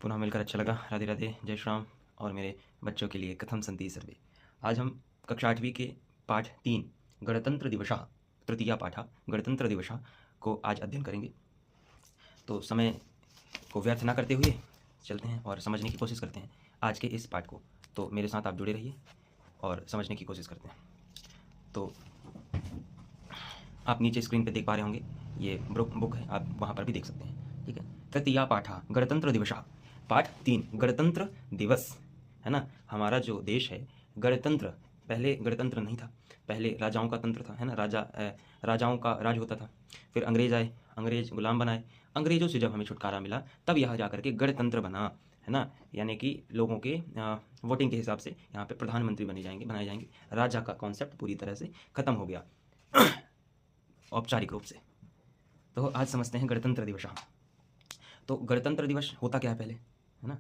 पुनः मिलकर अच्छा लगा। राधे राधे, जय श्री राम। और मेरे बच्चों के लिए कथम सन्ति सर्वे। आज हम कक्षा 8वीं के पाठ 3 गणतंत्र दिवस तृतीया पाठ गणतंत्र दिवस को आज अध्ययन करेंगे। तो समय को व्यर्थ ना करते हुए चलते हैं और समझने की कोशिश करते हैं आज के इस पाठ को। तो मेरे साथ आप जुड़े रहिए और समझने की कोशिश करते हैं। तो आप नीचे स्क्रीन पे देख पा रहे होंगे, ये बुक है, आप वहाँ पर भी देख सकते हैं। ठीक है, तृतीया पाठ गणतंत्र दिवस पाठ 3 गणतंत्र दिवस है ना। हमारा जो देश है गणतंत्र, पहले गणतंत्र नहीं था, पहले राजाओं का तंत्र था, है ना। राजाओं का राज होता था। फिर अंग्रेज आए, अंग्रेज गुलाम बनाए। अंग्रेजों से जब हमें छुटकारा मिला तब यहाँ जा करके गणतंत्र बना, है ना। यानी कि लोगों के वोटिंग के हिसाब से यहाँ पे प्रधानमंत्री बनाए जाएंगे। राजा का कॉन्सेप्ट पूरी तरह से ख़त्म हो गया औपचारिक रूप से। तो आज समझते हैं गणतंत्र दिवस। तो गणतंत्र दिवस होता क्या है पहले, है ना।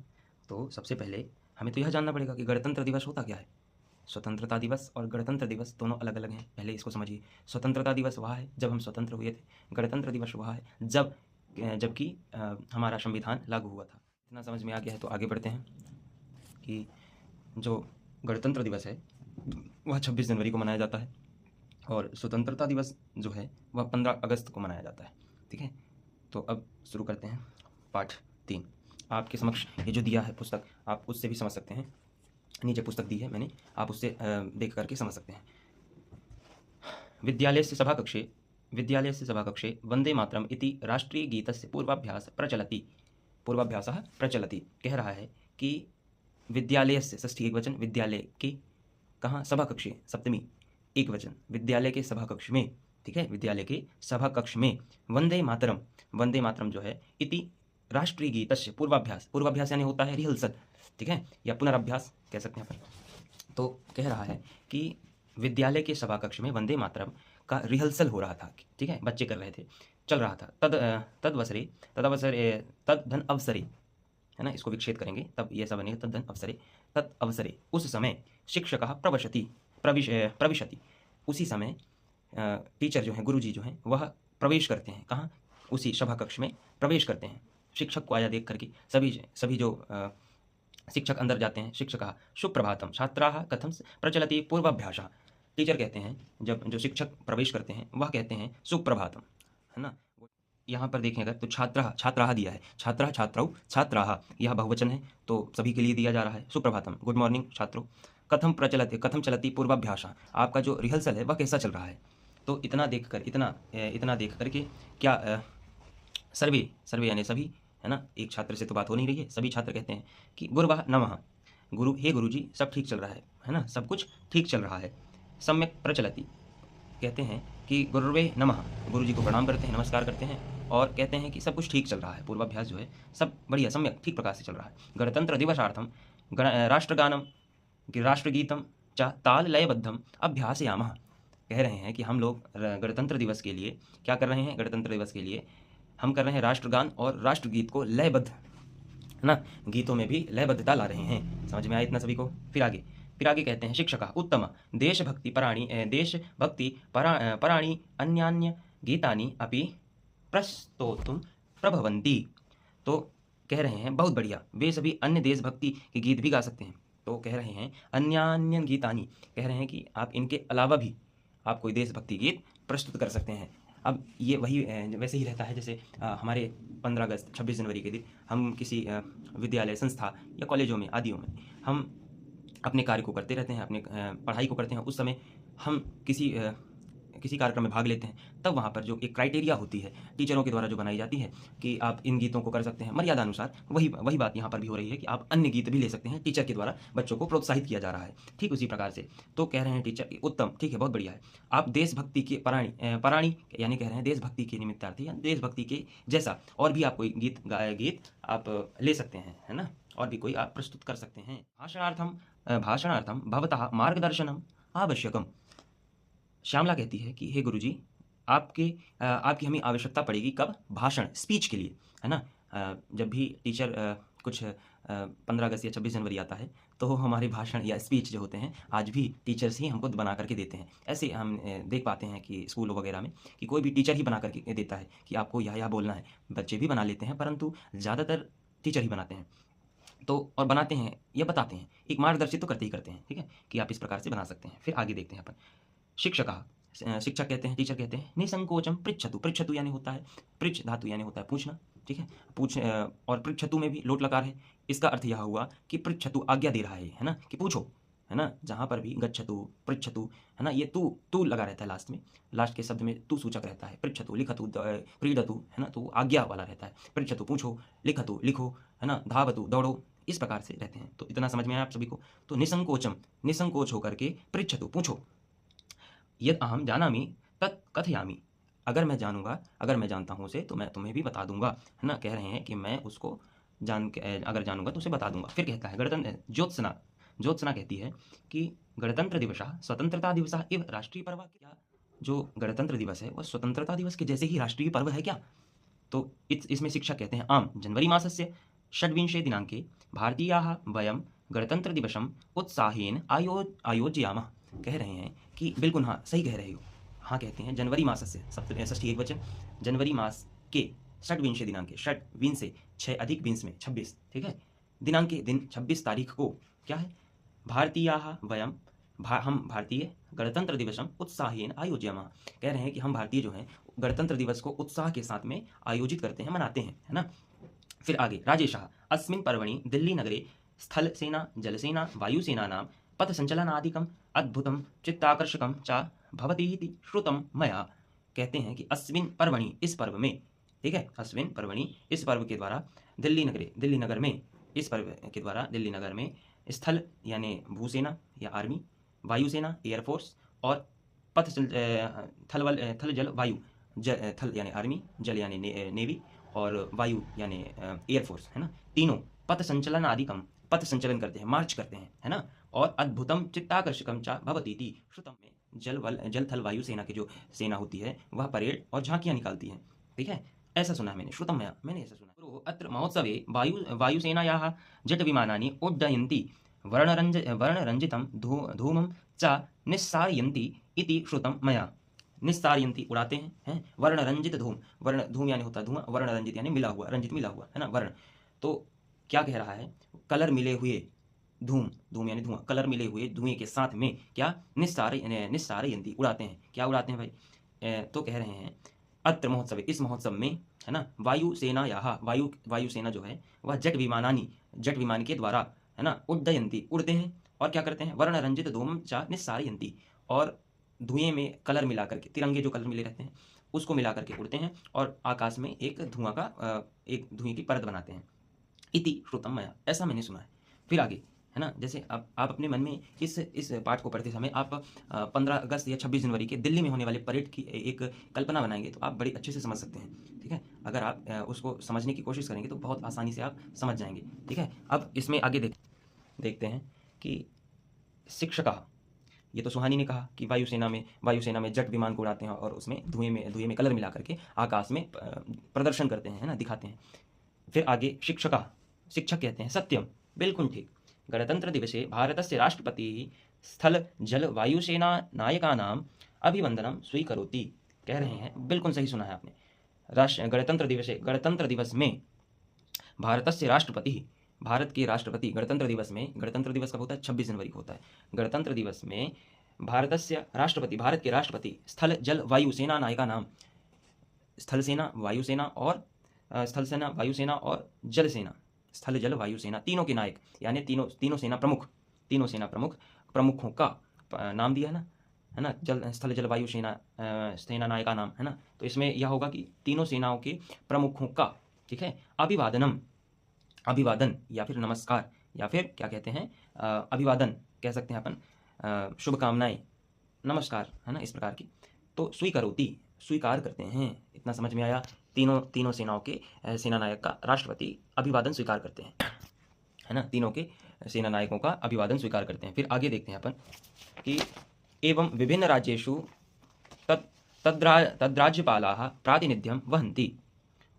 तो सबसे पहले हमें तो यह जानना पड़ेगा कि गणतंत्र दिवस होता क्या है। स्वतंत्रता दिवस और गणतंत्र दिवस दोनों अलग अलग हैं, पहले इसको समझिए। स्वतंत्रता दिवस वह है जब हम स्वतंत्र हुए थे, गणतंत्र दिवस वह है जबकि हमारा संविधान लागू हुआ था। इतना समझ में आ गया है तो आगे बढ़ते हैं कि जो गणतंत्र दिवस है वह 26 जनवरी को मनाया जाता है और स्वतंत्रता दिवस जो है वह 15 अगस्त को मनाया जाता है। ठीक है, तो अब शुरू करते हैं पाठ 3। आपके समक्ष ये जो दिया है पुस्तक, आप उससे भी समझ सकते हैं। नीचे पुस्तक दी है मैंने, आप उससे देख करके समझ सकते हैं। विद्यालय से सभाकक्षे वंदे मातरम इति राष्ट्रीय गीतस्य पूर्वाभ्यास प्रचलति। कह रहा है कि विद्यालय से षष्ठी एक वचन, विद्यालय के कहाँ सभाकक्षे सप्तमी एक वचन, विद्यालय के सभाकक्ष में। ठीक है, विद्यालय के सभाकक्ष में वंदे मातरम जो है इति राष्ट्रीय गीतस्य पूर्वाभ्यास यानी होता है रिहर्सल, ठीक है, या पुनराभ्यास कह सकते हैं अपन। तो कह रहा है कि विद्यालय के सभाकक्ष में वंदे मातरम का रिहर्सल हो रहा था। ठीक है, बच्चे कर रहे थे, चल रहा था। तद अवसरे, है ना, इसको विक्षेप करेंगे तब ये सब बनेगा। तद अवसरे उस समय शिक्षकः प्रविशति, उसी समय टीचर जो हैं, गुरुजी जो हैं, वह प्रवेश करते हैं। कहाँ? उसी सभाकक्ष में प्रवेश करते हैं। शिक्षक को आया देख करके सभी जो शिक्षक अंदर जाते हैं। शिक्षकः सुप्रभातम छात्राः कथम प्रचलति पूर्वाभ्यासः। टीचर कहते हैं, जब जो शिक्षक प्रवेश करते हैं वह कहते हैं सुप्रभातम, है ना। यहाँ पर देखें अगर तो छात्राः दिया है, छात्रः छात्रौ छात्राः, यह बहुवचन है तो सभी के लिए दिया जा रहा है। सुप्रभातम, गुड मॉर्निंग छात्रों। कथम चलती पूर्वाभ्यासः, आपका जो रिहर्सल है वह कैसा चल रहा है। तो इतना देख करके क्या सर्वे यानी सभी, है ना, एक छात्र से तो बात हो नहीं रही है, सभी छात्र कहते हैं कि गुरुवाह नमः, हे गुरुजी सब ठीक चल रहा है ना, सब कुछ ठीक चल रहा है। सम्यक प्रचलति, कहते हैं कि गुरुवे नमः, गुरुजी को प्रणाम करते हैं, नमस्कार करते हैं और कहते हैं कि सब कुछ ठीक चल रहा है, पूर्वाभ्यास जो है सब बढ़िया सम्यक ठीक प्रकार से चल रहा है। गणतंत्र दिवसार्थम राष्ट्रगानम राष्ट्रगीतम च ताल लयबद्धम अभ्यासयामः। कह रहे हैं कि हम लोग गणतंत्र दिवस के लिए क्या कर रहे हैं, गणतंत्र दिवस के लिए हम कर रहे हैं राष्ट्रगान और राष्ट्रगीत को लयबद्ध, है ना, गीतों में भी लयबद्धता ला रहे हैं। समझ में आया इतना सभी को। फिर आगे कहते हैं शिक्षक उत्तम देशभक्ति पराणी अन्यान्य गीतानि अपि प्रस्तोतुम प्रभवन्ति। तो कह रहे हैं बहुत बढ़िया, वे सभी अन्य देशभक्ति के गीत भी गा सकते हैं। तो कह रहे हैं अन्यान्य गीतानि, कह रहे हैं कि आप इनके अलावा भी आप कोई देशभक्ति गीत प्रस्तुत कर सकते हैं। अब ये वैसे ही रहता है जैसे हमारे 15 अगस्त 26 जनवरी के दिन हम किसी विद्यालय संस्था या कॉलेजों में आदियों में हम अपने कार्य को करते रहते हैं, अपने पढ़ाई को करते हैं। उस समय हम किसी कार्यक्रम में भाग लेते हैं, तब वहाँ पर जो एक क्राइटेरिया होती है टीचरों के द्वारा जो बनाई जाती है कि आप इन गीतों को कर सकते हैं मर्यादा अनुसार, वही बात यहाँ पर भी हो रही है कि आप अन्य गीत भी ले सकते हैं। टीचर के द्वारा बच्चों को प्रोत्साहित किया जा रहा है, ठीक उसी प्रकार से। तो कह रहे हैं टीचर उत्तम, ठीक है, बहुत बढ़िया है। आप देशभक्ति के पराणी यानी कह रहे हैं देशभक्ति के निमित्तार्थी या देशभक्ति के जैसा और भी आप कोई गीत आप ले सकते हैं, है ना, और भी कोई आप प्रस्तुत कर सकते हैं। भाषणार्थम भवतः मार्गदर्शनम आवश्यकम। श्यामला कहती है कि हे गुरुजी, आपकी हमें आवश्यकता पड़ेगी। कब? भाषण, स्पीच के लिए, है ना। जब भी टीचर कुछ 15 अगस्त या 26 जनवरी आता है तो हमारे भाषण या स्पीच जो होते हैं आज भी टीचर्स ही हमको बना करके देते हैं। ऐसे हम देख पाते हैं कि स्कूल वगैरह में कि कोई भी टीचर ही बना करके देता है कि आपको यह बोलना है। बच्चे भी बना लेते हैं परंतु ज़्यादातर टीचर ही बनाते हैं। तो और बनाते हैं या बताते हैं, एक मार्गदर्शित तो करते ही करते हैं, ठीक है, कि आप इस प्रकार से बना सकते हैं। फिर आगे देखते हैं अपन, शिक्षकः, शिक्षक कहते हैं, टीचर कहते हैं, निसंकोचम पृच्छतु, पृच्छतु यानी होता है पृच्छ धातु यानी होता है पूछना, ठीक है, और पृच्छतु में भी लोट लकार है। इसका अर्थ यह हुआ कि पृच्छतु आज्ञा दे रहा है ना, कि पूछो, है ना, जहाँ पर भी गच्छतु, पृच्छतु, है ना, ये तू लगा रहता है लास्ट में, लास्ट के शब्द में तू सूचक रहता है। पृच्छतु, लिखतु, क्रीडतु, है ना, तो आज्ञा वाला रहता है। पृच्छतु पूछो, लिखतु लिखो, है ना, धावतु दौड़ो, इस प्रकार से रहते हैं। तो इतना समझ में आया आप सभी को। तो निसंकोचम, निसंकोच होकर के पृच्छतु पूछो, यद अहम जानामि तत् कथयामि, अगर मैं जानूंगा, अगर मैं जानता हूँ उसे तो मैं तुम्हें भी बता दूंगा, है ना, कह रहे हैं कि मैं उसको जान के अगर जानूंगा तो उसे बता दूंगा। फिर कहता है गणतंत्र, ज्योत्सना, ज्योत्सना कहती है कि गणतंत्र दिवस स्वतंत्रता दिवस इव राष्ट्रीय पर्व, क्या जो गणतंत्र दिवस है वह स्वतंत्रता दिवस के जैसे ही राष्ट्रीय पर्व है क्या? तो इसमें शिक्षक कहते हैं आम जनवरी मासस्य षड्विंशे दिनांके भारतीयाः वयं गणतंत्र दिवसम उत्साहेन आयोजयामः, कह रहे हैं कि बिल्कुल हाँ सही कह रहे हो, हाँ कहते हैं जनवरी मास से सप्तमी षष्ठी एक वचन, जनवरी मास के षड्विंशे दिनांके, षड विंश से 6 अधिक विंश में 26, ठीक है, दिनांक के दिन 26 तारीख को क्या है, भारतीयाः वयम, हम भारतीय गणतंत्र दिवसम उत्साहेन आयोजयामः, कह रहे हैं कि हम भारतीय जो हैं गणतंत्र दिवस को उत्साह के साथ में आयोजित करते हैं, मनाते हैं, है ना। फिर आगे राजेशः अस्मिन् पर्वणि दिल्ली नगरे स्थल सेना जलसेना वायुसेनानां पथ संचलनादिकम अद्भुतम चित्ताकर्षकम च भवति इति श्रुतम मया, कहते हैं कि अस्मिन् पर्वणि, इस पर्व में, ठीक है, अस्मिन् पर्वणि, इस पर्व के द्वारा, दिल्ली नगरे, दिल्ली नगर में, इस पर्व के द्वारा दिल्ली नगर में, स्थल यानी भूसेना या आर्मी, वायुसेना एयरफोर्स, और पथ थल जल वायु, थल यानी आर्मी, जल यानी नेवी, और वायु यानी एयरफोर्स, है ना, तीनों पथ संचलन आदिकम, पथ संचलन करते हैं, मार्च करते हैं, है ना, और अद्भुतम चित्ताकर्षकम च भवतीति श्रुतम में जल थल वायु सेना की जो सेना होती है वह परेड और झांकियां निकालती है, ठीक है, ऐसा सुना है मैंने, श्रुतम में मैंने ऐसा सुना। अत्र महोत्सवे वायुसेनायाः जेट विमानानि उड्डयन्ति वर्णरंजितं धूमं च निस्सारयन्ति इति श्रुतम मया, निस्सारयन्ति उड़ाते हैं, वर्ण रंजित धूम, वर्ण धूम यानी होता है धुआं, वर्ण रंजित यानी मिला हुआ, रंजित मिला हुआ, है ना, वर्ण, तो क्या कह रहा है, कलर मिले हुए धूम, धूम यानी धुआं, कलर मिले हुए धुएं के साथ में क्या निस्सारयन्ति उड़ाते हैं, क्या उड़ाते हैं भाई, तो कह रहे हैं अत्र महोत्सव, इस महोत्सव में, है ना, वायुसेना या वायुसेना जो है वह जेट विमान के द्वारा, है ना, उड्डयन्ति उड़ते हैं, और क्या करते हैं, वर्ण रंजित धूम च निस्सारयन्ति, और धुएं में कलर मिला करके, तिरंगे जो कलर मिले रहते हैं उसको मिला करके उड़ते हैं, और आकाश में एक धुआं का एक धुएं की परत बनाते हैं, इति श्रुतम मया, ऐसा मैंने सुना है। फिर आगे, है ना, जैसे आप अपने मन में इस पाठ को पढ़ते समय आप 15 अगस्त या 26 जनवरी के दिल्ली में होने वाले परेड की एक कल्पना बनाएंगे तो आप बड़ी अच्छे से समझ सकते हैं, ठीक है, अगर आप उसको समझने की कोशिश करेंगे तो बहुत आसानी से आप समझ जाएंगे, ठीक है। अब इसमें आगे देखते हैं कि शिक्षका, ये तो सुहानी ने कहा कि वायुसेना में जेट विमान को उड़ाते हैं और उसमें धुएं में कलर मिला करके आकाश में प्रदर्शन करते हैं, है ना, दिखाते हैं। फिर आगे शिक्षक कहते हैं सत्यम, बिल्कुल ठीक, गणतंत्र दिवसे भारतस्य राष्ट्रपति स्थल जल वायुसेना नायकानां अभिवंदनम स्वीकरोति, कह रहे हैं बिल्कुल सही सुना है आपने, गणतंत्र दिवस में भारतस्य राष्ट्रपति, भारत के राष्ट्रपति, गणतंत्र दिवस में, गणतंत्र दिवस कब होता है, 26 जनवरी को होता है, गणतंत्र दिवस में भारतस्य राष्ट्रपति, भारत के राष्ट्रपति स्थल जल वायुसेना नायका नाम, स्थल सेना वायुसेना और जल सेना, स्थल जल वायुसेना तीनों के नायक यानी तीनों सेना प्रमुखों का नाम दिया है ना, स्थल जल वायु सेना नायका नाम, है ना, तो इसमें यह होगा कि तीनों सेनाओं के प्रमुखों का, ठीक है, अभिवादन या फिर नमस्कार या फिर क्या कहते हैं, अभिवादन कह सकते हैं अपन, शुभकामनाएं, नमस्कार, है ना, इस प्रकार की, तो स्वीकार करते हैं, इतना समझ में आया। तीनों सेनाओं के सेना नायक का राष्ट्रपति अभिवादन स्वीकार करते हैं, है ना, तीनों के सेना नायकों का अभिवादन स्वीकार करते हैं। फिर आगे देखते हैं अपन कि एवं विभिन्न राज्येषु तद्राज्यपालाः प्रातिनिध्यं वहन्ति,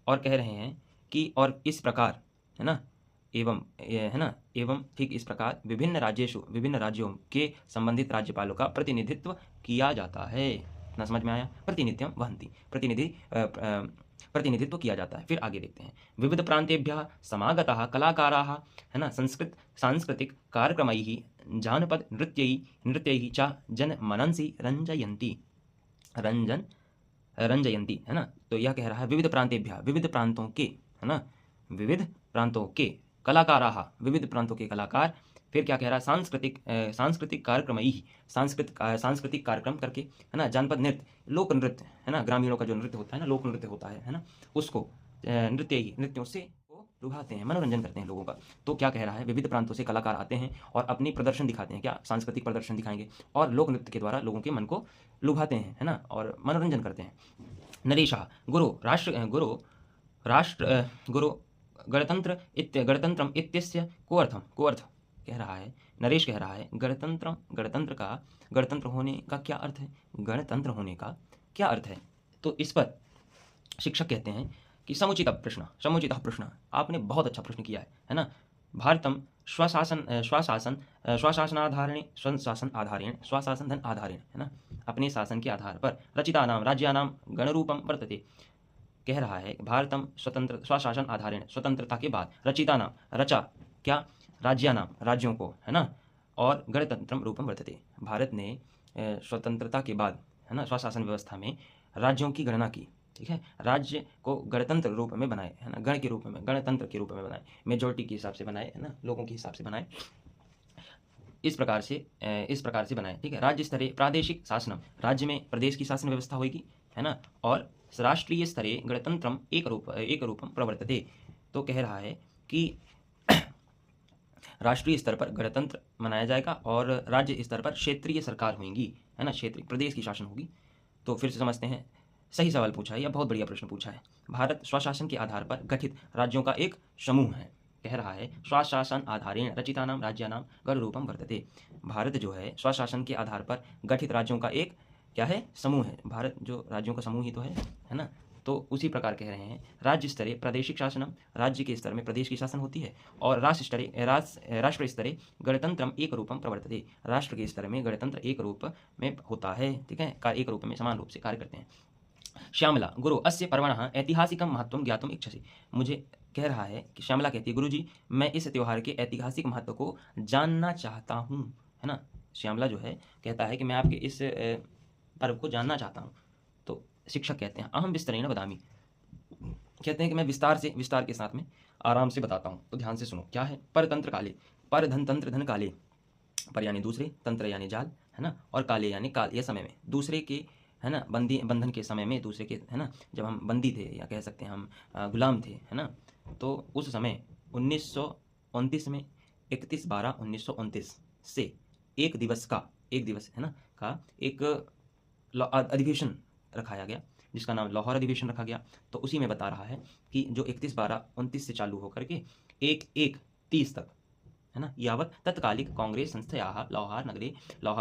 और कह रहे हैं कि और इस प्रकार, है ना, एवं ठीक इस प्रकार विभिन्न राज्यों के संबंधित राज्यपालों का प्रतिनिधित्व किया जाता है, ना समझ में आया, प्रतिनिध्यम वहन्ति, प्रतिनिधि प्रतिनिधित्व किया जाता है। फिर आगे देखते हैं, विविध प्रांतेभ्यः समागताः कलाकाराः, है ना, सांस्कृतिक कार्यक्रमैः जानपद नृत्यैः च जनमनंसि रंजयंती, है ना। तो यह कह रहा है विविध प्रांतेभ्यः, विविध प्रांतों के, है ना, विविध प्रांतों के कलाकाराः, विविध प्रांतों के कलाकार। फिर क्या कह रहा है, सांस्कृतिक कार्यक्रमैः, सांस्कृतिक कार्यक्रम करके, है ना, जानपद नृत्य, लोक नृत्य, है ना, ग्रामीणों का जो नृत्य होता है ना, लोक नृत्य होता है ना, उसको नृत्यों से वो लुभाते हैं, मनोरंजन करते हैं लोगों का। तो क्या कह रहा है, विविध प्रांतों से कलाकार आते हैं और अपनी प्रदर्शन दिखाते हैं, क्या सांस्कृतिक प्रदर्शन दिखाएंगे और लोक नृत्य के द्वारा लोगों के मन को लुभाते हैं, है ना, और मनोरंजन करते हैं। नरेशः गुरु गणतंत्रम इत्यस्य को अर्थ कह रहा है, नरेश कह रहा है गणतंत्र होने का क्या अर्थ है, गणतंत्र होने का क्या अर्थ है। तो इस पर शिक्षक कहते हैं कि समुचित प्रश्न, आपने बहुत अच्छा प्रश्न किया है ना। भारतम स्वशासन धन आधारेण, है ना, अपने शासन के आधार पर रचितानां राज्यानां गणरूपम वर्तते। कह रहा है भारतम स्वशासन आधारेण, स्वतंत्रता के बाद, रचितानां, रचा क्या, राज्यानां, राज्यों को, है ना, और गणतंत्रम रूपम वर्तते, भारत ने स्वतंत्रता के बाद, है ना, स्वशासन व्यवस्था में राज्यों की गणना की, ठीक है, राज्य को गणतंत्र रूप में बनाए, है ना, गणतंत्र के रूप में बनाए, मेजोरिटी के हिसाब से बनाए, है ना, लोगों के हिसाब से बनाए, इस प्रकार से बनाए, ठीक है। राज्य स्तरे प्रादेशिक शासनम, राज्य में प्रदेश की शासन व्यवस्था होगी, है ना, और राष्ट्रीय स्तरे गणतंत्रम एक रूपम प्रवर्तते। तो कह रहा है कि राष्ट्रीय स्तर पर गणतंत्र मनाया जाएगा और राज्य स्तर पर क्षेत्रीय सरकार होंगी, है ना, क्षेत्रीय प्रदेश की शासन होगी। तो फिर से समझते हैं, सही सवाल पूछा है, यह बहुत बढ़िया प्रश्न पूछा है। भारत स्वशासन के आधार पर गठित राज्यों का एक समूह है, कह रहा है स्वशासन आधारेण रचितानां राज्यानां गणरूपम वर्तते। भारत जो है स्वशासन के आधार पर गठित राज्यों का एक क्या है, समूह है। भारत जो राज्यों का समूह ही तो है ना। तो उसी प्रकार कह रहे हैं, राज्य स्तरे प्रादेशिक शासनम, राज्य के स्तर में प्रदेश की शासन होती है, और राष्ट्र स्तरे गणतंत्रम एक रूपम प्रवर्तते, राष्ट्र के स्तर में गणतंत्र एक रूप में होता है, ठीक है, एक रूप में समान रूप से कार्य करते हैं। श्यामला गुरु अस्य पर्वणः ऐतिहासिकं महत्त्वं ज्ञातुम् इच्छसि, मुझे कह रहा है कि श्यामला कहती है, गुरुजी मैं इस त्यौहार के ऐतिहासिक महत्व को जानना चाहता हूँ, है ना। श्यामला जो है कहता है कि मैं आपके इस पर्व को जानना चाहता हूँ। तो शिक्षक कहते हैं अहम विस्तरेण वदामि, कहते हैं कि मैं विस्तार के साथ में आराम से बताता हूँ। तो ध्यान से सुनो, क्या है, परतंत्र काले, पर धन काले, पर यानी दूसरे, तंत्र यानी जाल, है ना, और काले यानी काल, यह समय में, दूसरे के, है ना, बंधन के समय में, दूसरे के, है ना, जब हम बंदी थे, या कह सकते हैं हम गुलाम थे, है ना, तो उस समय 1929 में 31/12/1929 से एक दिवस, है ना, का एक अधिवेशन रखाया गया, जिसका नाम लाहौर अधिवेशन रखा गया। तो उसी में बता रहा है कि जो 31/12/29 से चालू होकर के 1/1/30 तक, है ना, यावत तत्कालिक कांग्रेस संस्थयाः लाहौर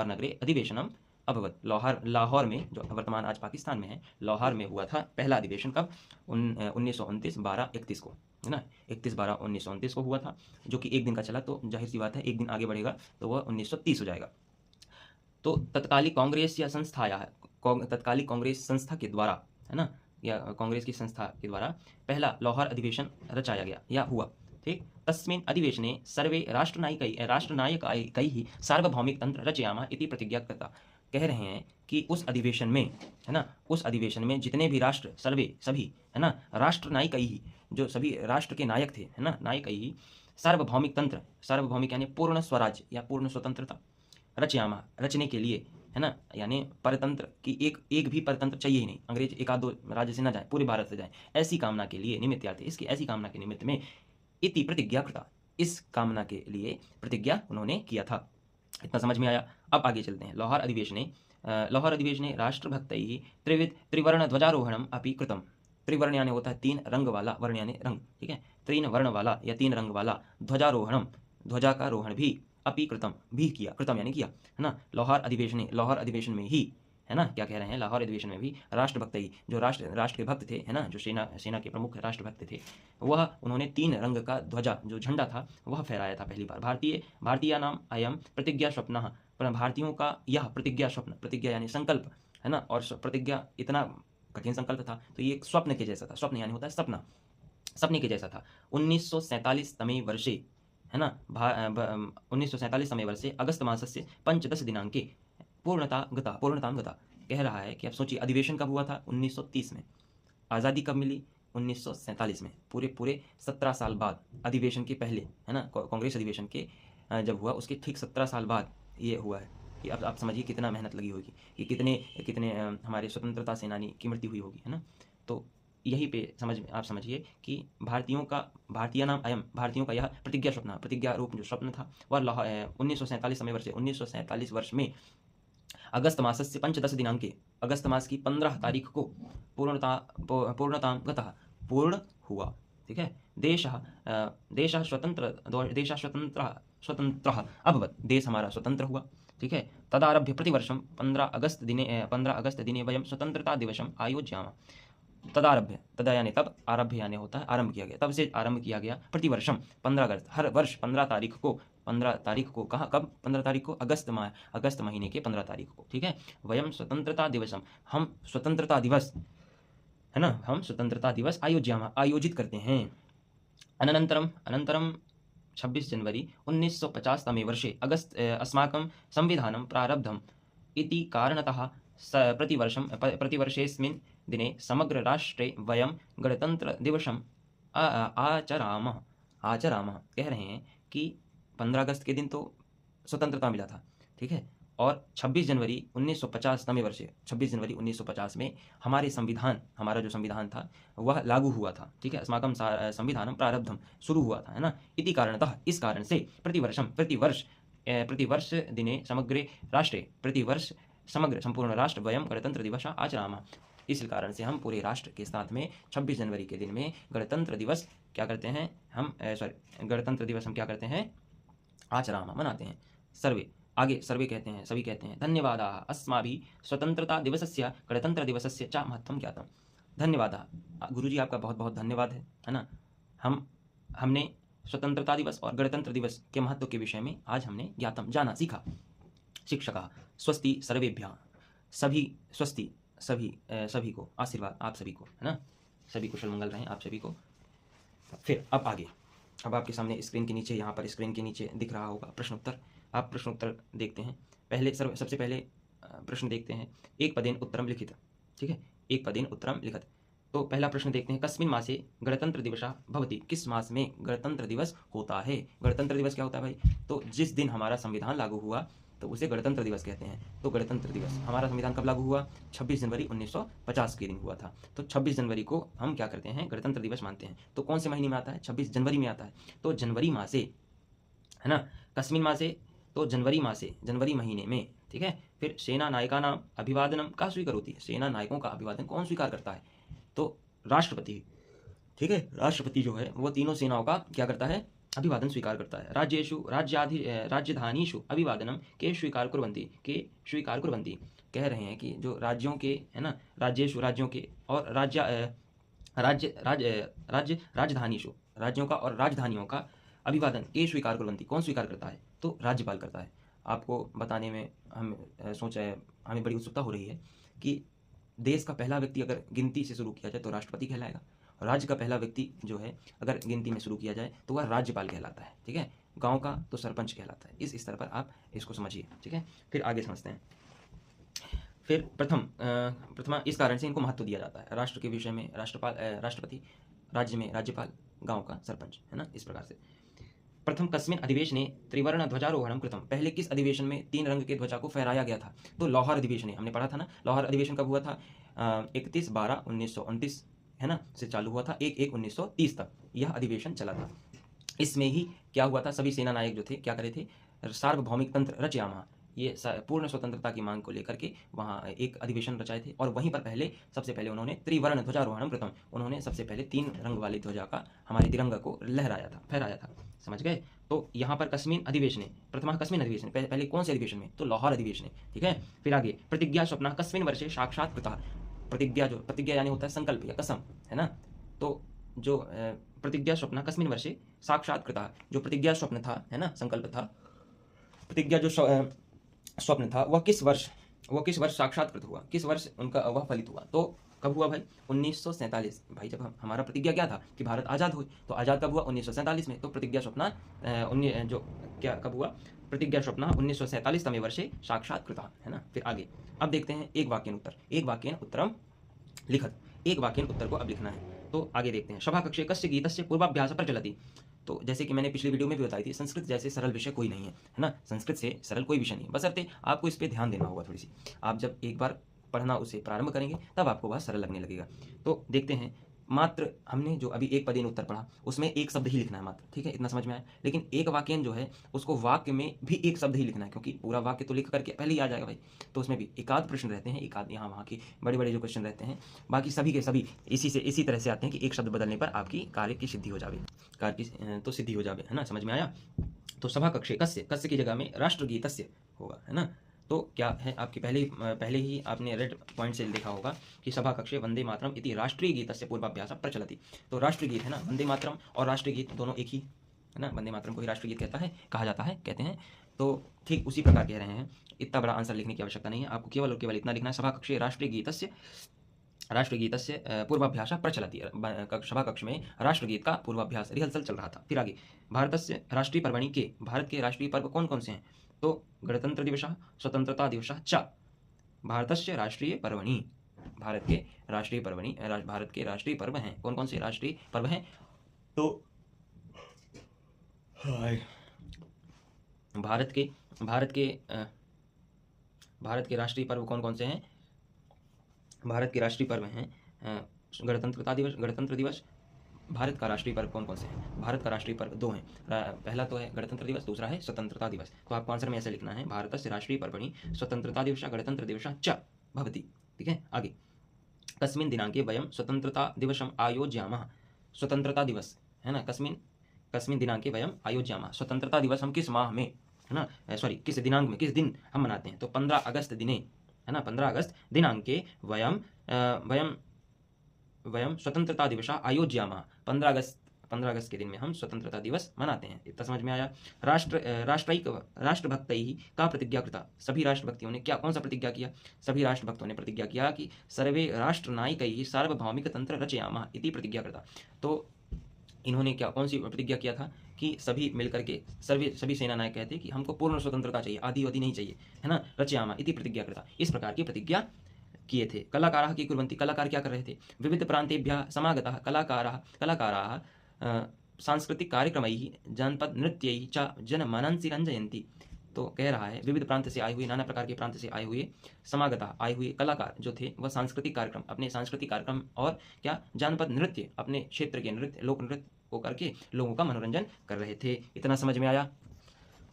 नगरे अधिवेशनम अभवत। लाहौर में, जो वर्तमान आज पाकिस्तान में है, लाहौर में हुआ था पहला अधिवेशन, कब, 1929/12/31 को, है ना, 31/12/1929 को हुआ था, जो कि एक दिन का चला। तो जाहिर सी बात है, एक दिन आगे बढ़ेगा तो वह 1930 हो जाएगा। तो तत्कालिक कांग्रेस संस्था के द्वारा, है ना, या कांग्रेस की संस्था के द्वारा पहला लाहौर अधिवेशन रचाया गया या हुआ, ठीक। तस्मिन् अधिवेशने सर्वे राष्ट्रनायकैः सार्वभौमिक तंत्र रचयामः इति प्रतिज्ञा कृता। कह रहे हैं कि उस अधिवेशन में, है ना, उस अधिवेशन में जितने भी राष्ट्र, सभी, है ना, राष्ट्रनायकैः, जो सभी राष्ट्र के नायक थे, है ना, नायकैः सार्वभौमिक तंत्र, सार्वभौमिक यानी पूर्ण स्वराज्य या पूर्ण स्वतंत्रता, रचयामा रचने के लिए, है ना, यानी परतंत्र की एक भी परतंत्र चाहिए ही नहीं, अंग्रेज एक आध दो राज्य से ना जाए, पूरे भारत से जाए, ऐसी कामना के लिए निमित्त, इसकी ऐसी कामना के निमित्त में इति प्रतिज्ञा कृता, इस कामना के लिए प्रतिज्ञा उन्होंने किया था। इतना समझ में आया। अब आगे चलते हैं। लाहौर अधिवेशने राष्ट्रभक्तैः त्रिवर्ण ध्वजारोहणम अपि कृतम। त्रिवर्ण यानी होता है तीन रंग वाला, वर्ण यानी रंग, ठीक है, तीन वर्ण वाला या तीन रंग वाला, ध्वजारोहणम, ध्वजा का रोहण भी, अपि कृतम भी किया, कृतम यानी किया, है ना। लाहौर अधिवेशन में ही, है ना, क्या कह रहे हैं, लाहौर अधिवेशन में भी राष्ट्रभक्त ही, जो राष्ट्र के भक्त थे, है ना, जो सेना के प्रमुख राष्ट्रभक्त थे, वह उन्होंने तीन रंग का ध्वजा, जो झंडा था, वह फहराया था पहली बार। भारतीय नाम अयम प्रतिज्ञा स्वप्न, भारतीयों का यह प्रतिज्ञा स्वप्न, प्रतिज्ञा यानी संकल्प, है ना, और प्रतिज्ञा इतना कठिन संकल्प था, तो ये एक स्वप्न के जैसा था। स्वप्न यानी होता है सपना, सपने के जैसा था। 1947 तमे वर्षे, है ना, 1947 तमे वर्षे अगस्त मासस्य पंचदश दिनांके पूर्णतां गता। कह रहा है कि अब सोचिए अधिवेशन कब हुआ था, 1930 में। आज़ादी कब मिली, 1947 में। पूरे पूरे 17 साल बाद, अधिवेशन के पहले, है ना, कांग्रेस अधिवेशन के जब हुआ उसके ठीक 17 साल बाद ये हुआ है। कि अब आप समझिए कितना मेहनत लगी होगी, कि कितने कितने हमारे स्वतंत्रता सेनानी की मृत्यु हुई होगी, है ना। तो यहीं पे आप समझिए कि भारतीयों का यह प्रतिज्ञा रूप जो स्वप्न था वह 1947 वर्ष में अगस्त मासस्य पंचदश दिनांके, अगस्त मास की 15 तारीख को पूर्णतां गतः, पूर्ण हुआ। ठीक है। देशः स्वतंत्रः अभवत्, देश हमारा स्वतंत्र हुआ। ठीक है। तदारभ्य प्रतिवर्षं 15 अगस्त दिने वयं स्वतंत्रता दिवसम् आयोजयामः। तदारभ्य, तदा यानी तब, आरभ्य यानी होता है आरंभ किया गया, तब से आरंभ किया गया। प्रतिवर्षम 15 अगस्त, हर वर्ष 15 तारीख को, 15 तारीख को कहाँ, कब 15 तारीख को, अगस्त महीने के 15 तारीख को। ठीक है। वयम स्वतंत्रता दिवसम, हम स्वतंत्रता दिवस, है ना, हम स्वतंत्रता दिवस आयोजित करते हैं। अनन्तरम 26 जनवरी 1950 तमे वर्षे अस्माकं संविधानं प्रारब्धम् इति कारणतः प्रतिवर्षेऽस्मिन् दिने समग्र राष्ट्रे वयं गणतंत्र आचरामः। कह रहे हैं कि 15 अगस्त के दिन तो स्वतंत्रता मिला था। ठीक है। और 26 जनवरी 1950 तमे वर्षे, 26 जनवरी 1950 में हमारा जो संविधान था वह लागू हुआ था। ठीक है। अस्माकं संविधानं प्रारब्धम, शुरू हुआ था, है ना। इति कारणतः, इस कारण से प्रतिवर्ष दिने समग्रे राष्ट्रे, प्रतिवर्ष समग्र संपूर्ण राष्ट्र वयं गणतंत्र दिवस आचरामः। इस कारण से हम पूरे राष्ट्र के साथ में 26 जनवरी के दिन में गणतंत्र दिवस क्या करते हैं, गणतंत्र दिवस हम क्या करते हैं, आचरामः, मनाते हैं। सर्वे कहते हैं, सभी कहते हैं, धन्यवादाः अस्माभिः स्वतंत्रता दिवसस्य गणतंत्र दिवसस्य च महत्वं ज्ञातम्। धन्यवादाः, गुरुजी आपका बहुत बहुत धन्यवाद है ना। हमने स्वतंत्रता दिवस और गणतंत्र दिवस के महत्व के विषय में आज हमने ज्ञातम, जाना, सीखा। शिक्षकः स्वस्ति सर्वेभ्यः, स्वस्ति सभी को, आशीर्वाद आप सभी को, है ना, सभी कुशल मंगल रहें आप सभी को। फिर अब आगे, अब आपके सामने स्क्रीन के नीचे, यहाँ पर स्क्रीन के नीचे दिख रहा होगा प्रश्न उत्तर। आप प्रश्न उत्तर देखते हैं। सबसे पहले प्रश्न देखते हैं, एक पदेन उत्तरम लिखित। ठीक है। एक पदेन उत्तरम लिखित। तो पहला प्रश्न देखते हैं, कस्मिन् मासे गणतंत्र दिवसः भवति, किस मास में गणतंत्र दिवस होता है। गणतंत्र दिवस क्या होता है भाई, तो जिस दिन हमारा संविधान लागू हुआ तो उसे गणतंत्र दिवस कहते हैं। तो गणतंत्र दिवस, हमारा संविधान कब लागू हुआ, 26 जनवरी 1950 के दिन हुआ था। तो 26 जनवरी को हम क्या करते हैं, गणतंत्र दिवस मानते हैं। तो कौन से महीने में आता है, 26 जनवरी में आता है। तो जनवरी मासे, है ना, कस्मिन् मासे, तो जनवरी मासे, जनवरी महीने में। ठीक है। फिर सेना नायकानां अभिवादनम का स्वीकरोति, सेना नायकों का अभिवादन कौन स्वीकार करता है, तो राष्ट्रपति। ठीक है। राष्ट्रपति जो है वो तीनों सेनाओं का क्या करता है, अभिवादन स्वीकार करता है। राजधानीषु अभिवादनम के स्वीकार कुर्वन्ति। कह रहे हैं कि जो राज्यों के, है ना, राज्यों के और राजधानीषु, राज्यों का और राजधानियों का अभिवादन के स्वीकार कुर्वन्ति, कौन स्वीकार करता है, तो राज्यपाल करता है। आपको बताने में हमें बड़ी उत्सुकता हो रही है कि देश का पहला व्यक्ति अगर गिनती से शुरू किया जाए तो राष्ट्रपति कहलाएगा, और राज्य का पहला व्यक्ति जो है अगर गिनती में शुरू किया जाए तो वह राज्यपाल कहलाता है। ठीक है। गांव का तो सरपंच कहलाता है। इस स्तर पर आप इसको समझिए। ठीक है। फिर आगे समझते हैं। फिर प्रथमा, इस कारण से इनको महत्व दिया जाता है। राष्ट्र के विषय में राष्ट्रपति, राज्य में राज्यपाल, गाँव का सरपंच, है ना, इस प्रकार से। प्रथम कस्मिन् अधिवेशने त्रिवर्ण ध्वजारोहणम कृतम, पहले किस अधिवेशन में 3 रंग के ध्वजा को फहराया गया था, तो लाहौर अधिवेशन, हमने पढ़ा था ना। लाहौर अधिवेशन कब हुआ था, 31/12/1929, है ना, से चालू हुआ था 1/1/1930 तक यह अधिवेशन चला था। इसमें ही क्या हुआ था, सभी सेना नायक जो थे क्या करे थे, सार्वभौमिक तंत्र रचयामः, ये पूर्ण स्वतंत्रता की मांग को लेकर के वहाँ एक अधिवेशन रचाए थे। और वहीं पर सबसे पहले उन्होंने त्रिवर्ण ध्वजारोहणम कृतम, उन्होंने सबसे पहले 3 रंग वाली ध्वजा का, हमारे तिरंगा को फहराया था। समझ गए। तो यहाँ पर कस्मिन् अधिवेशने, प्रथमा कस्मिन् अधिवेशने, पहले कौन से अधिवेशन में, तो लाहौर अधिवेशन। ठीक है। फिर आगे, प्रतिज्ञा स्वप्न कस्मिन् वर्षे साक्षात कृता, प्रतिज्ञा यानी होता है संकल्प या कसम, है ना। तो जो प्रतिज्ञा स्वप्न कस्मिन् वर्षे साक्षात कृता, जो प्रतिज्ञा स्वप्न था, है ना, संकल्प था, प्रतिज्ञा जो स्वप्न था वह किस वर्ष साक्षात्कृत हुआ, किस वर्ष उनका वह फलित हुआ, तो कब हुआ भाई? 1947। भाई जब हमारा प्रतिज्ञा क्या था कि भारत आज़ाद हो, तो आज़ाद कब हुआ? 1947 में। तो प्रतिज्ञा स्वप्ना जो क्या कब हुआ? प्रतिज्ञा स्वप्ना 1947 तमे वर्षे साक्षात्कृता, है ना। फिर आगे अब देखते हैं एक वाक्यन उत्तर। एक वाक्यन उत्तरम लिखत। एक वाक्यन उत्तर को अब लिखना है। तो आगे देखते हैं। सभा कक्षे कस्य गीतस्य पूर्वाभ्यास प्रचलति। तो जैसे कि मैंने पिछली वीडियो में भी बताई थी, संस्कृत जैसे सरल विषय कोई नहीं है, है ना। संस्कृत से सरल कोई विषय नहीं, बशर्ते आपको इस पर ध्यान देना होगा थोड़ी सी। आप जब एक बार पढ़ना उसे प्रारंभ करेंगे तब आपको वह सरल लगने लगेगा। तो देखते हैं, मात्र हमने जो अभी एक पदेन उत्तर पढ़ा उसमें एक शब्द ही लिखना है मात्र, ठीक है, इतना समझ में आया। लेकिन एक वाक्यन जो है उसको वाक्य में भी एक शब्द ही लिखना है, क्योंकि पूरा वाक्य तो लिख करके पहले ही आ जाएगा भाई। तो उसमें भी एकाध प्रश्न रहते हैं, एकाध यहाँ वहाँ के बड़े बड़े जो क्वेश्चन रहते हैं, बाकी सभी के सभी इसी तरह से आते हैं कि एक शब्द बदलने पर आपकी कार्य की सिद्धि हो जाए, कार्य की तो सिद्धि हो जाए, है ना। समझ में आया। तो सभा कक्षे कस्य की जगह में राष्ट्रगीतस्य होगा, है ना। तो क्या है, आपके पहले ही आपने रेड पॉइंट से देखा होगा कि सभा कक्षे वंदे मातरम इति राष्ट्रीय गीतस्य पूर्वाभ्यास प्रचलति। तो राष्ट्रीय गीत है ना, वंदे मातरम और राष्ट्रीय गीत दोनों एक ही, है ना। वंदे मातरम को ही राष्ट्रीय गीत कहा जाता है, कहते हैं। तो ठीक उसी प्रकार कह रहे हैं। इतना बड़ा आंसर लिखने की आवश्यकता नहीं है, आपको केवल और केवल इतना लिखना है, सभा कक्षे राष्ट्रगीतस्य पूर्वाभ्यास प्रचलति। सभा कक्ष में राष्ट्रगीत का पूर्वाभ्यास रिहर्सल चल रहा था। फिर आगे भारतस्य राष्ट्रीय पर्वणि के, भारत के राष्ट्रीय पर्व कौन कौन से हैं? तो गणतंत्र दिवस, स्वतंत्रता दिवस च भारतस्य राष्ट्रीय पर्वणि। भारत के राष्ट्रीय पर्व हैं। कौन कौन से राष्ट्रीय पर्व हैं? तो भारत के राष्ट्रीय पर्व कौन कौन से हैं? भारत के राष्ट्रीय पर्व हैं गणतंत्र दिवस। भारत का राष्ट्रीय पर्व कौन कौन से हैं? भारत का राष्ट्रीय पर्व दो हैं, पहला तो है गणतंत्र दिवस, दूसरा है स्वतंत्रता दिवस। तो आपको आंसर में ऐसे लिखना है, भारतस्य राष्ट्रीय पर्वणि स्वतंत्रता दिवस गणतंत्र दिवस च भवति। ठीक है। आगे कस्मिन् दिनांके वयं स्वतंत्रता दिवसम आयोजयामः। स्वतंत्रता दिवस, है ना, कस्मिन् दिनांके वयम आयोजयामः। स्वतंत्रता दिवस हम किस माह में, है ना, सॉरी किस दिनांक में, किस दिन हम मनाते हैं? तो 15 अगस्त दिने, है ना, 15 अगस्त दिनांके वयम स्वतंत्रता दिवस आयोजयामः। 15 अगस्त के दिन में हम स्वतंत्रता दिवस मनाते हैं। इतना समझ में आया। राष्ट्रभक्तैः का प्रतिज्ञा कृता। सभी राष्ट्रभक्तियों ने कौन सा प्रतिज्ञा किया? सभी राष्ट्रभक्तों ने प्रतिज्ञा किया कि सर्वे राष्ट्रनायकैः सार्वभौमिक तंत्र रचयामः इति प्रतिज्ञा कृता। तो इन्होंने कौन सी प्रतिज्ञा किया था? कि सभी मिलकर के सभी सेना नायक कहते कि हमको पूर्ण स्वतंत्रता चाहिए, आधी अवधि नहीं चाहिए, है ना। रचयामः इति प्रतिज्ञा कृता। इस प्रकार की प्रतिज्ञा किए थे। कलाकाराः की कुर्वन्ति। कलाकार क्या कर रहे थे? विविध प्रांतेभ्यः समागताः कलाकाराः सांस्कृतिक कार्यक्रमैः जनपद नृत्यैः च जनमनंसि रंजयन्ति। तो कह रहा है विविध प्रांत से आए हुए, नाना प्रकार के प्रांत से आए हुए समागता, आए हुए कलाकार जो थे वह सांस्कृतिक कार्यक्रम, अपने सांस्कृतिक कार्यक्रम और क्या, जानपद नृत्य, अपने क्षेत्र के नृत्य, लोक नृत्य को करके लोगों का मनोरंजन कर रहे थे। इतना समझ में आया।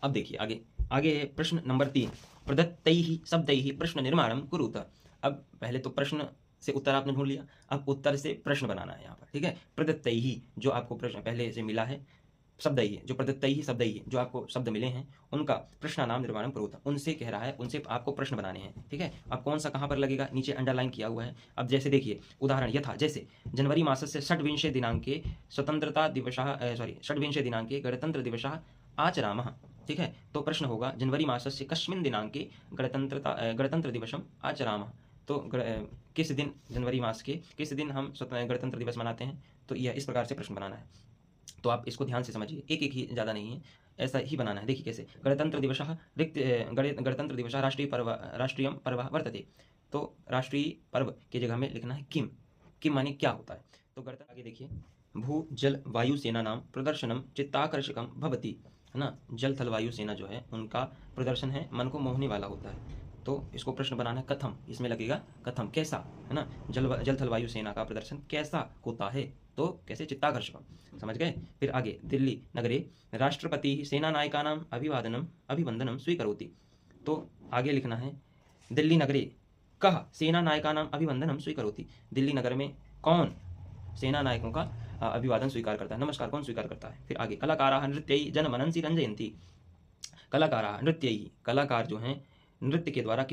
अब देखिए आगे है प्रश्न नंबर 3। प्रदत्तैः शब्दैः प्रश्न निर्माणं कुरुत। अब पहले तो प्रश्न से उत्तर आपने ढूंढ लिया, अब उत्तर से प्रश्न बनाना है यहाँ पर। ठीक है। प्रदत्तैः जो आपको प्रश्न पहले से मिला है, शब्दैः जो प्रदत्तैः शब्दैः जो आपको शब्द मिले हैं उनका प्रश्नानाम निर्माणं कुरुत। उनसे कह रहा है, उनसे आपको प्रश्न बनाने हैं। ठीक है। अब कौन सा कहाँ पर लगेगा? नीचे अंडरलाइन किया हुआ है। अब जैसे देखिए उदाहरण यथा, जैसे जनवरी मासस्य षड्विंशे दिनांके स्वतंत्रता दिवसः षड्विंशे दिनांके गणतंत्र दिवसः आचरामः। ठीक है। तो प्रश्न होगा जनवरी मासस्य कस्मिन् दिनांके गणतंत्र दिवसम आचरामः। तो किस दिन, जनवरी मास के किस दिन हम गणतंत्र दिवस मनाते हैं? तो यह इस प्रकार से प्रश्न बनाना है। तो आप इसको ध्यान से समझिए, एक ही, ज़्यादा नहीं है, ऐसा ही बनाना है। देखिए कैसे, गणतंत्र दिवस राष्ट्रीय पर्व वर्तते। तो राष्ट्रीय पर्व की जगह में लिखना है किम माने क्या होता है? तो गणतंत्र, आगे देखिए, भू जल वायु सेना नाम प्रदर्शनम चित्ताकर्षकम भवति, है ना। जल थल वायु सेना जो है उनका प्रदर्शन है, मन को मोहने वाला होता है। तो इसको प्रश्न बनाना है कथम, इसमें लगेगा कथम, कैसा, है ना। जल थल वायु सेना का प्रदर्शन कैसा होता है? तो कैसे, चित्ताकर्षकम। समझ गए। फिर आगे, दिल्ली नगरे राष्ट्रपति सेनानायकानाम अभिवंदनम स्वीकरोति। तो आगे लिखना है दिल्ली नगरे कह सेनानायकानाम अभिवंदनम स्वीकरोति। दिल्ली नगर में कौन सेना नायकों का अभिवादन स्वीकार करता है, नमस्कार कौन स्वीकार करता है? फिर आगे, कलाकाराः नृत्यैः जनमनंसि रंजयन्ति। कलाकाराः नृत्यैः, कलाकार जो हैं नृत्य के द्वारा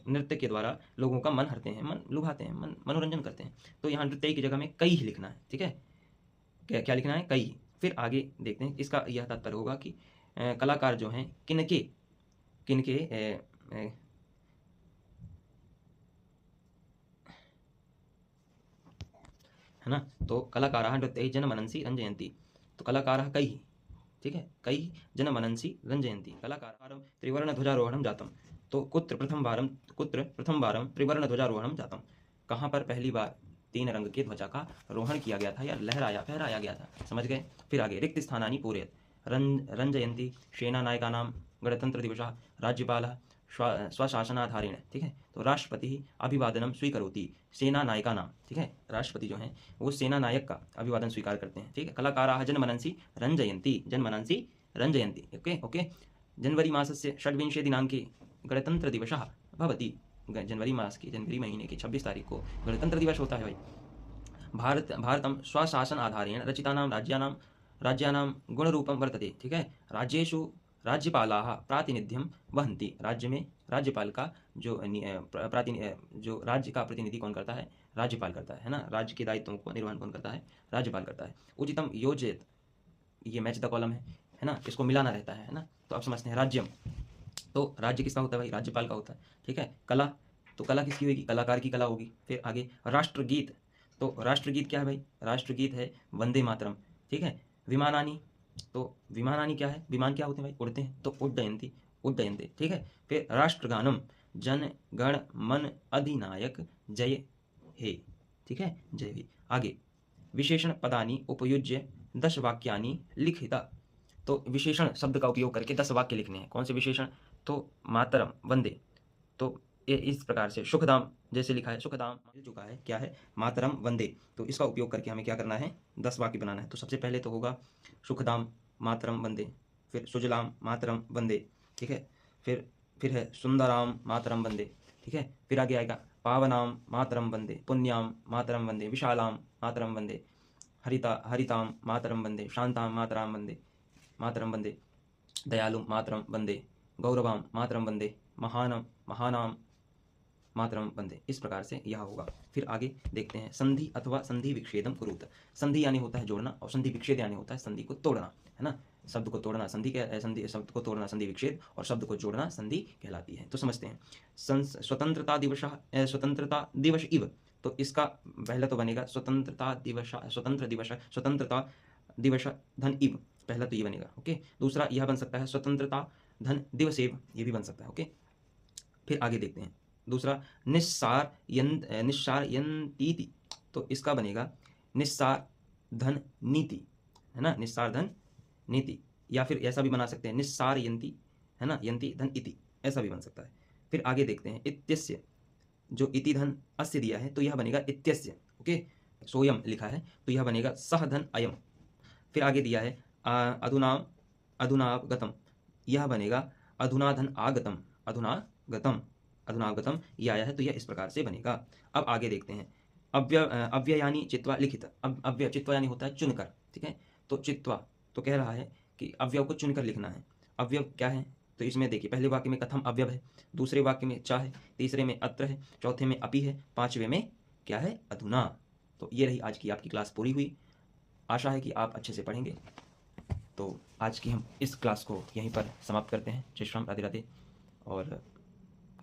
नृत्य के द्वारा लोगों का मन हरते हैं, मन लुभाते हैं, मनोरंजन करते हैं। तो यहाँ नृत्य की जगह में कई ही लिखना है। ठीक है। क्या लिखना है? कई। फिर आगे देखते हैं, इसका यह तात्पर्य होगा कि कलाकार जो हैं किनके है ना। तो कलाकाराः नृत्यैः जनमनंसि रञ्जयन्ति, तो कलाकाराः कैः, ठीक है, कैः जनमनंसि रञ्जयन्ति, कलाकारं त्रिवर्णध्वजारोहणं जातं, तो कुत्र प्रथम वारं त्रिवर्णध्वजारोहणं जातं, कहाँ पर पहली बार 3 रंग के ध्वजा का रोहण किया गया था या फहराया गया था, समझ गए। फिर आगे रिक्त स्थानानि पूरयेत्, रञ्जयन्ति सेनानायकानां गणतन्त्रदिवसः राज्यपालः स्वशासनाधारेण, ठीक है, तो राष्ट्रपति अभिवादन स्वीकरोति सेना नायकानां, ठीक है, राष्ट्रपति जो हैं वो सेना नायक का अभिवादन स्वीकार करते हैं, ठीक है। कलाकाराः जनमनंसि रञ्जयन्ति, ओके। जनवरी मासस्य 26 दिनाङ्के गणतन्त्रदिवसः भवति, जनवरी महीने की 26 तारीख को गणतंत्र दिवस होता है भाई। भारतं स्वशासन आधारेण रचितानां राज्यानां गुणरूपं वर्तते, ठीक है, राज्येषु राज्यपालाः प्रातिनिध्यं वहन्ति, राज्य में राज्यपाल का जो जो राज्य का प्रतिनिधि कौन करता है, राज्यपाल करता है ना, राज्य के दायित्वों को निर्वहन कौन करता है, राज्यपाल करता है। उचितम योजयेत्, ये मैच द कॉलम है ना, इसको मिलाना रहता है ना। तो अब समझते हैं राज्यम, तो राज्य किसका होता है भाई, राज्यपाल का होता है, ठीक है। कला, तो कला किसकी होगी, कलाकार की कला होगी। फिर आगे राष्ट्रगीत, तो राष्ट्रगीत क्या है भाई, राष्ट्रगीत है वंदे मातरम, ठीक है। विमानानि, तो विमानानि क्या है, विमान क्या होते हैं भाई, उड़ते हैं, तो उड्डयन्ति, ठीक है। फिर राष्ट्रगानम जन गण मन अधिनायक जय हे, ठीक है, जय हे। आगे विशेषण पदानि उपयुज्य 10 वाक्यानि लिखिता, तो विशेषण शब्द का उपयोग करके 10 वाक्य लिखने हैं। कौन से विशेषण, तो मातरम वंदे, तो ये इस प्रकार से सुखदाम, जैसे लिखा है सुखदाम मिल चुका है, क्या है, मातरम वंदे, तो इसका उपयोग करके हमें क्या करना है, 10 वाक्य बनाना है। तो सबसे पहले तो होगा सुखदाम मातरम वंदे, फिर सुजलाम मातरम वंदे, ठीक है, फिर है सुंदराम मातरम वंदे, ठीक है। फिर आगे आएगा पावनाम मातरम वंदे, पुण्याम मातरम वंदे, विशालाम मातरम वंदे, हरिताम मातरम वंदे, शांताम मातरम वंदे, दयालु मातरम वंदे, गौरवाम मातरम वंदे, महानाम मातरम वंदे, इस प्रकार से यह होगा। फिर आगे देखते हैं संधि अथवा संधि विच्छेदम कुरुत, संधि यानी होता है जोड़ना और संधि विच्छेद यानी होता है संधि को तोड़ना, है ना। शब्द को तोड़ना शब्द को तोड़ना संधि विच्छेद और शब्द को जोड़ना संधि कहलाती है। तो समझते हैं स्वतंत्रता दिवस इव, तो इसका पहला तो बनेगा स्वतंत्रता दिवस धन इव, पहला तो ये बनेगा, ओके। दूसरा यह बन सकता है स्वतंत्रता धन दिवसेव, ये भी बन सकता है, ओके। फिर आगे देखते हैं दूसरा निस्सारयन्तीति, तो इसका बनेगा निस्सार धन नीति, है ना, निस्सार धन नीति, या फिर ऐसा भी बना सकते हैं निस्सारयन्ती, है ना, यन्ती धन इति, ऐसा भी बन सकता है। फिर आगे देखते हैं इत्यस्य, जो इति धन अस्य दिया है तो यह बनेगा इत्यस्य, ओके। सोयम लिखा है तो यह बनेगा सह धन अयम। फिर आगे दिया है अधुनागतम, यह बनेगा अधुना धन आगतम, अधुनागतम ये आया है तो यह इस प्रकार से बनेगा। अब आगे देखते हैं अव्ययानी चित्वा लिखित, अब अव्यय चित्वा यानी होता है चुनकर, ठीक है, तो चित्वा तो कह रहा है कि अव्यव को चुनकर लिखना है। अव्यव क्या है, तो इसमें देखिए पहले वाक्य में कथम अव्यव है, दूसरे वाक्य में चा है, तीसरे में अत्र है, चौथे में अपि है, पांचवें में क्या है, अधुना। तो ये रही आज की आपकी क्लास पूरी हुई, आशा है कि आप अच्छे से पढ़ेंगे। तो आज की हम इस क्लास को यहीं पर समाप्त करते हैं। जय श्री राम, राधे राधे और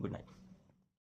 गुड नाइट।